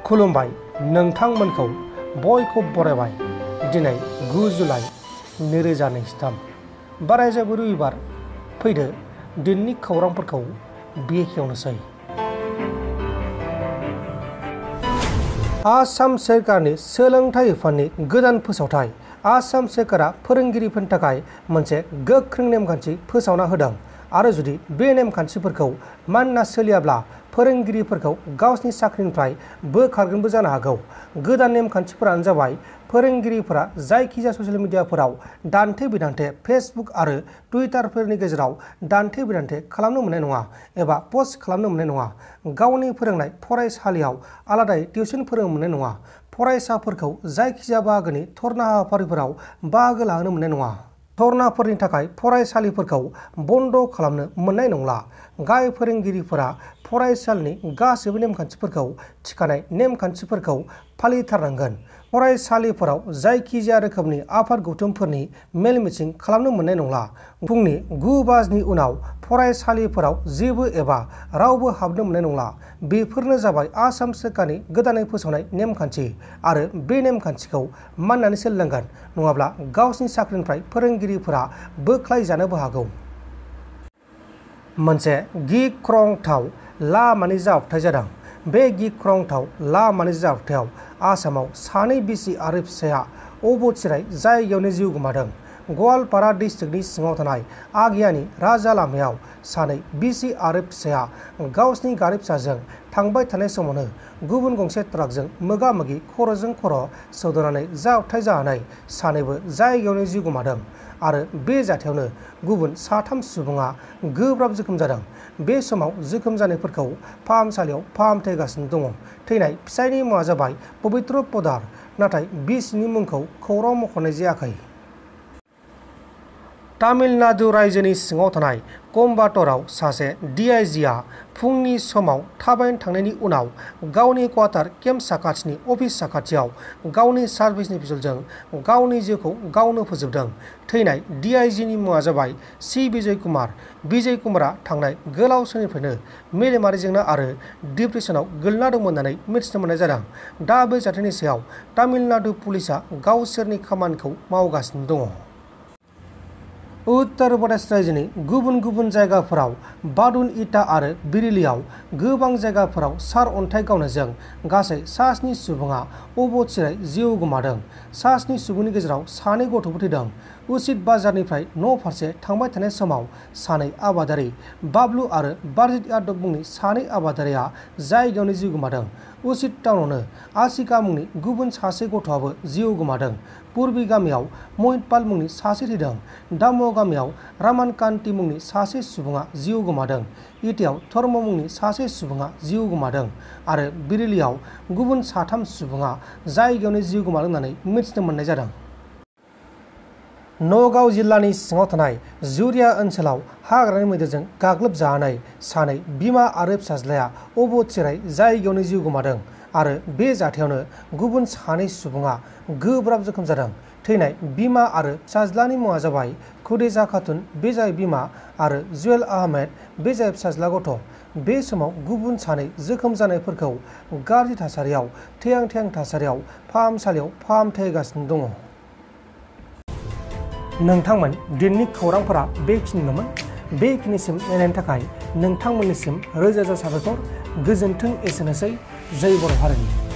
खुलुमबाय नोंथांमोनखौ बयखौ बरायबाय दिनै 9 जुलाइ 2023 बारायजाबो रबिबार फैदो दिननि खौरांफोरखौ बेखेवनोसै। आसाम सोरखारनि सोलोंथाइ बिफाननि गोदान फोसावथाय। आसाम सोरखारा फोरोंगिरिफोरनि थाखाय मोनसे गोख्रों नेमखान्थि फोसावना होदों आरो जुदि बे नेमखान्थिफोरखौ मानिना सोलियाब्ला फोरोंगिरिफोरखौ गावसिनि साख्रिनिफ्राय बोखारगोनबो जानो हागौ। गोदान नेमखान्थिफोरानो जाबाय फोरोंगिरिफोरा जायखिजाया ससियेल मिडियाफोराव दान्थे बिदान्थे फेसबुक आरो टुइटारफोरनि गेजेराव दान्थे बिदान्थे खालामनो मोननाय नङा एबा पस्ट खालामनो मोननाय नङा। गावनि फोरोंनाय फरायसालियाव आलादायै टिउसन फोरोंनो मोननाय नङा। फरायसाफोरखौ जायखिजाया बाहागोनि धर्ना हाबाफारिफोराव बाहागो लाहोनो मोननाय नङा। धर्नाफोरनि थाखाय फरायसालिफोरखौ बन्द खालामनो मोननाय नंला। गाहाय फोरोंगिरिफोरा फरायसालिनि गासैबो नेमखान्थिफोरखौ थिखानाय नेमखान्थिफोरखौ फालिथारनांगोन। फरायसालिफोराव जायखिजाया रोखोमनि आफाद गौथुमफोरनि मेल मिथिं खालामनो मोननाय नंला। फुंनि 9 बाजिनि उनाव फरायसालिफोराव जेबो एबा रावबो हाबनो मोननाय नंला। बेफोरनो जाबाय आसाम सोरखारनि गोदानै फोसावनाय नेमखान्थि आरो बे नेमखान्थिखौ मानिनानै सोलिनांगोन नङाब्ला गावसिनि साख्रिनिफ्राय फोरोंगिरिफोरा बोख्लायजानोबो हागौ। मोनसे गिख्रंथाव लामानि जाब्रबथाय जादों। बे गिख्रंथाव लामानि जाब्रबथायाव आसामाव सानै बिसि आरो फिसाया अबथिरायै जायगायावनो जिउ गोमादों। गवालपारा डिस्ट्रिक्टनि सिङाव थानाय आगियानि राजा लामायाव सानै बिसि आरो फिसाया गावसिनि गारि फिसाजों थांबाय थानाय समावनो गुबुन गंसे ट्राकजों मोगा मोगि खर'जों खर' सौदावनानै जाब्रबथाय जानानै सानैबो जायगायावनो जिउ गोमादों आरो बे जाथायावनो गुबुन 3 सुबुङा गोब्राब जोखोम जादों। बे समाव जोखोम जानायफोरखौ फाहामसालियाव फाहामथाय होगासिनो दङ। थैनाय फिसायनि मुङा जाबाय पवित्र पदार, नाथाय बिसिनि मुंखौ खौरां मख'नाय जायाखै। तामिलनाडु रायजोनि सिङाव थानाय क'यम्बाटुराव सासे DIGआ फुंनि समाव थाबायनो थांनायनि उनाव गावनि क्वार्टार केम्प साखाथिनि अफिस साखाथियाव गावनि सार्भिसनि पिस्तलजों गावनि जिउखौ गावनो फोजोबदों। थैनाय DIGनि मुङा जाबाय C. विजय कुमार। विजय कुमारा थांनाय गोलाव समनिफ्रायनो मेलेमारि जेंना आरो डिप्रेसनाव गोलैना दंमोन होननानै मिथिनो मोननाय जादों। दा बे जाथायनि सायाव तामिलनाडु पुलिसआ गावसोरनि खामानिखौ मावगासिनो दङ। उत्तर प्रदेश रायजोनि गुबुन गुबुन जायगाफोराव बादुन इटा आरो बिरेलियाव गोबां जायगाफोराव सार अन्थाइ गावनायजों गासै 7 सुबुङा अबथिरायै जिउ गोमादों। 7 सुबुंनि गेजेराव 2 गथ'फोर थैदों। उचित बाजारनिफ्राय न' फारसे थांबाय थानाय समाव सानै आबादारि बाबलु आरो बारजित यादव मुंनि 2 आबादारिया जायगायावनो जिउ गोमादों। उचित टाउनावनो आशिका मुंनि गुबुन 1 गथ'आबो जिउ गोमादों। पुर्बी गामियाव महितपाल मुंनि 1 थैदों। दाम'ह गामियाव रामानकान्ति मुंनि 1 सुबुङा जिउ गोमादों। इटायाव धर्म मुंनि 1 सुबुङा जिउ गोमादों आरो बिरेलियाव गुबुन 3 सुबुङा जायगायावनो जिउ गोमादों होननानै मिथिनो मोननाय जादों। नगाव जिल्लानि सिङाव थानाय जुरिया ओनसोलाव हाग्रानि मैदेरजों गाग्लोबजानानै 2 बिमा आरो फिसाज्लाया अबथिरायै जायगायावनो जिउ गोमादों आरो बे जाथायावनो गुबुन 2 सुबुङा गोब्राब जोखोम जादों। थैनाय बिमा आरो फिसाज्लानि मुङा जाबाय खुदेजा खातुन, बे जाय बिमा, आरो जुएल आहमेद, बे जाय फिसाज्ला गथ'। बे समाव गुबुन 2 जोखोम जानायफोरखौ गाज्रि थासारियाव थैहां थासारियाव फाहामसालियाव फाहामथाय होगासिनो दङ। नोंथांमोन दिननि खौरांफोरा बेखिनिल'मोन। बेखिनिसिम नायनायनि थाखाय नोंथांमोननिसिम रोजा रोजा साबायखर। गोजोन्थों। एसेनोसै। जै बर' हारिनि।